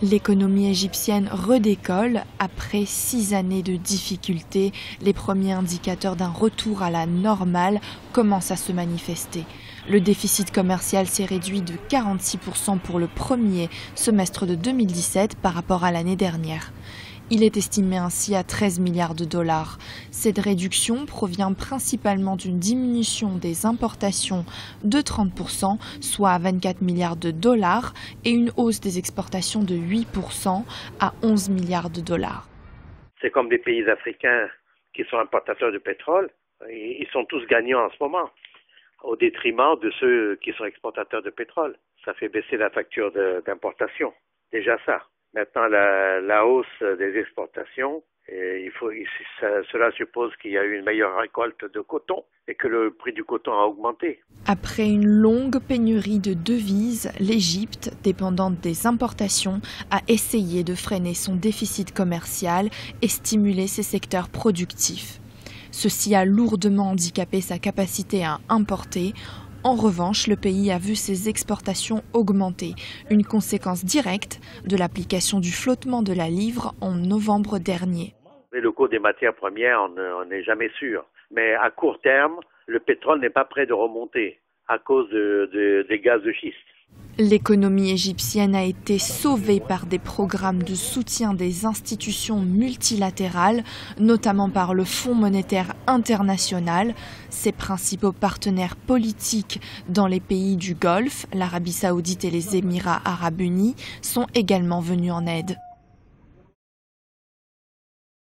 L'économie égyptienne redécolle. Après 6 années de difficultés, les premiers indicateurs d'un retour à la normale commencent à se manifester. Le déficit commercial s'est réduit de 46% pour le premier semestre de 2017 par rapport à l'année dernière. Il est estimé ainsi à 13 milliards de dollars. Cette réduction provient principalement d'une diminution des importations de 30%, soit à 24 milliards de dollars, et une hausse des exportations de 8% à 11 milliards de dollars. C'est comme des pays africains qui sont importateurs de pétrole. Ils sont tous gagnants en ce moment, au détriment de ceux qui sont exportateurs de pétrole. Ça fait baisser la facture d'importation. Déjà ça. Maintenant, la hausse des exportations, cela suppose qu'il y a eu une meilleure récolte de coton et que le prix du coton a augmenté. Après une longue pénurie de devises, l'Égypte, dépendante des importations, a essayé de freiner son déficit commercial et stimuler ses secteurs productifs. Ceci a lourdement handicapé sa capacité à importer. En revanche, le pays a vu ses exportations augmenter, une conséquence directe de l'application du flottement de la livre en novembre dernier. Le cours des matières premières, on n'est jamais sûr. Mais à court terme, le pétrole n'est pas prêt de remonter à cause des gaz de schiste. L'économie égyptienne a été sauvée par des programmes de soutien des institutions multilatérales, notamment par le Fonds monétaire international. Ses principaux partenaires politiques dans les pays du Golfe, l'Arabie saoudite et les Émirats arabes unis, sont également venus en aide.